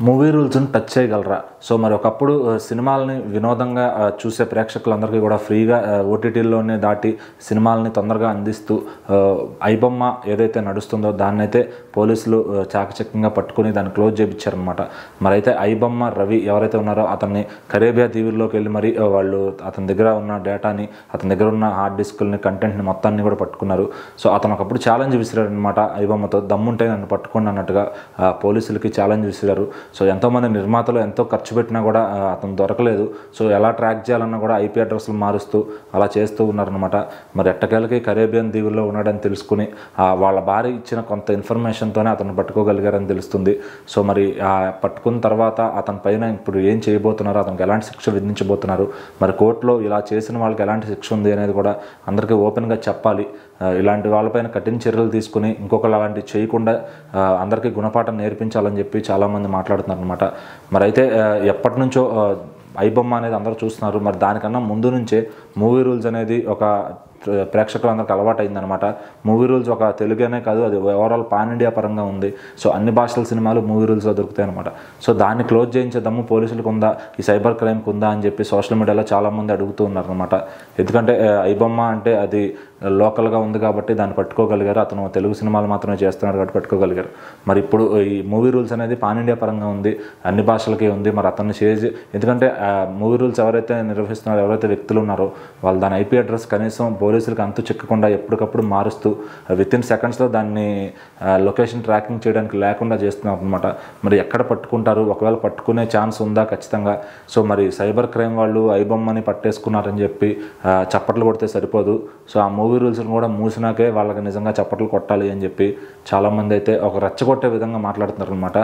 Movie రూల్స్‌ని touch చేయగలరా? So, మరి ఒకప్పుడు సినిమాలని వినోదంగా చూసే ప్రేక్షకులందరికీ కూడా ఫ్రీగా ఓటీటీల్లోనే దాటి సినిమాలని తొందరగా అందిస్తూ ఐబొమ్మ ఏదైతే నడుస్తుందో దాన్నైతే పోలీసులు చాకచక్యంగా పట్టుకొని దాన్ని క్లోజ్ చేపిచ్చారనమాట. మరైతే ఐబొమ్మ రవి ఎవరైతే ఉన్నారో అతన్ని కరేబియా దీవుల్లోకి వెళ్ళి మరి వాళ్ళు అతని దగ్గర ఉన్న డేటాని, అతని దగ్గర ఉన్న హార్డ్ డిస్కుల్ని, కంటెంట్‌ని మొత్తాన్ని కూడా పట్టుకున్నారు. సో, అతను ఒకప్పుడు ఛాలెంజ్ విసిరాడనమాట ఐబొమ్మతో. దమ్ముంటే నన్ను పట్టుకోండి అన్నట్టుగా పోలీసులకి ఛాలెంజ్ విసిరారు. సో, ఎంతోమంది నిర్మాతలు ఎంతో ఖర్చు పెట్టినా కూడా అతను దొరకలేదు. సో, ఎలా ట్రాక్ చేయాలన్నా కూడా ఐపీ అడ్రస్లు మారుస్తూ అలా చేస్తూ ఉన్నారనమాట. మరి ఎట్టకేలకి కరేబియన్ దీవుల్లో ఉన్నాడని తెలుసుకుని వాళ్ళ భార్య ఇచ్చిన కొంత ఇన్ఫర్మేషన్తోనే అతను పట్టుకోగలిగారని తెలుస్తుంది. సో, మరి పట్టుకున్న తర్వాత అతని పైన ఇప్పుడు ఏం చేయబోతున్నారు, అతనికి ఎలాంటి శిక్ష విధించబోతున్నారు, మరి కోర్టులో ఇలా చేసిన వాళ్ళకి ఎలాంటి శిక్ష ఉంది అనేది కూడా అందరికీ ఓపెన్గా చెప్పాలి. ఇలాంటి వాళ్ళపైన కఠిన చర్యలు తీసుకుని ఇంకొకరు అలాంటివి చేయకుండా అందరికీ గుణపాఠం నేర్పించాలని చెప్పి చాలామంది మాట్లాడుతున్నారు అనమాట. మరి అయితే ఎప్పటి నుంచో ఐబొమ్మ అనేది అందరూ చూస్తున్నారు. మరి దానికన్నా ముందు నుంచే మూవీ రూల్స్ అనేది ఒక ప్రేక్షకులందరికీ అలవాటు అయిందనమాట. మూవీ రూల్స్ ఒక తెలుగేనే కాదు, అది ఓవరాల్ పాన్ ఇండియా పరంగా ఉంది. సో, అన్ని భాషల సినిమాలు మూవీ రూల్స్లో దొరుకుతాయి అనమాట. సో, దాన్ని క్లోజ్ చేయించే దమ్ము పోలీసులకు ఉందా, ఈ సైబర్ క్రైమ్కి ఉందా అని చెప్పి సోషల్ మీడియాలో చాలామంది అడుగుతూ ఉన్నారనమాట. ఎందుకంటే ఐబొమ్మ అంటే అది లోకల్గా ఉంది కాబట్టి దాన్ని పట్టుకోగలిగారు. అతను తెలుగు సినిమాలు మాత్రమే చేస్తున్నాడు కాబట్టి పట్టుకోగలిగారు. మరి ఇప్పుడు ఈ మూవీ రూల్స్ అనేది పాన్ ఇండియా పరంగా ఉంది, అన్ని భాషలకి ఉంది. మరి అతన్ని ఎందుకంటే మూవీ రూల్స్ ఎవరైతే నిర్వహిస్తున్నారో, ఎవరైతే వ్యక్తులు ఉన్నారో వాళ్ళు దాని ఐపీ అడ్రస్ కనీసం పోలీసులకు అంతు చిక్కకుండా ఎప్పటికప్పుడు మారుస్తూ వితిన్ సెకండ్స్లో దాన్ని లొకేషన్ ట్రాకింగ్ చేయడానికి లేకుండా చేస్తున్నారు అనమాట. మరి ఎక్కడ పట్టుకుంటారు, ఒకవేళ పట్టుకునే ఛాన్స్ ఉందా ఖచ్చితంగా? సో, మరి సైబర్ క్రైమ్ వాళ్ళు ఐబొమ్మని పట్టేసుకున్నారని చెప్పి చప్పట్లు కొడితే సరిపోదు. సో, ఆ మూవీ రూల్స్ని కూడా మూసినాకే వాళ్ళకి నిజంగా చప్పట్లు కొట్టాలి అని చెప్పి చాలామంది అయితే ఒక రెచ్చగొట్టే విధంగా మాట్లాడుతున్నారు అనమాట.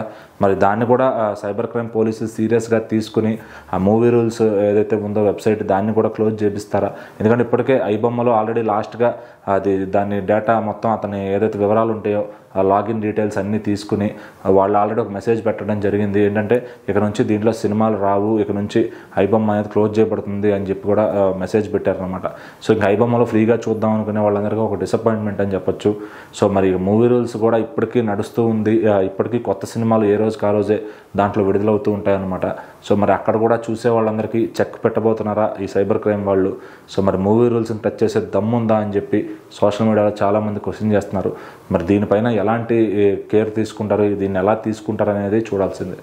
మరి దాన్ని కూడా సైబర్ క్రైమ్ పోలీసులు సీరియస్గా తీసుకుని ఆ మూవీ రూల్స్ ఏదైతే ఉందో వెబ్సైట్ దాన్ని కూడా క్లోజ్ చేపిస్తారా? ఎందుకంటే ఇప్పటికే ఐబొమ్మలో ఆల్రెడీ లాస్ట్గా దాని డేటా మొత్తం అతని ఏదైతే వివరాలు ఉంటాయో ఆ లాగిన్ డీటెయిల్స్ అన్నీ తీసుకుని వాళ్ళు ఆల్రెడీ ఒక మెసేజ్ పెట్టడం జరిగింది. ఏంటంటే ఇక నుంచి దీంట్లో సినిమాలు రావు, ఇక నుంచి ఐబొమ్మ అనేది క్లోజ్ చేయబడుతుంది అని చెప్పి కూడా మెసేజ్ పెట్టారనమాట. సో, ఇంకా ఐబొమ్మలో ఫ్రీగా చూద్దాం అనుకునే వాళ్ళందరికీ ఒక డిసప్పాయింట్మెంట్ అని చెప్పొచ్చు. సో, మరి మూవీ రూల్స్ కూడా ఇప్పటికీ నడుస్తూ ఉంది. ఇప్పటికీ కొత్త సినిమాలు ఏ రోజుకి ఆ రోజే దాంట్లో విడుదలవుతూ ఉంటాయన్నమాట. సో, మరి అక్కడ కూడా చూసే వాళ్ళందరికీ చెక్ పెట్టబోతున్నారా ఈ సైబర్ క్రైమ్ వాళ్ళు? సో, మరి మూవీ రూల్స్ని టచ్ చేసే దమ్ముందా అని చెప్పి సోషల్ మీడియాలో చాలామంది క్వశ్చన్ చేస్తున్నారు. మరి దీనిపైన ఎలాంటి కేర్ తీసుకుంటారు, దీన్ని ఎలా తీసుకుంటారు అనేది చూడాల్సిందే.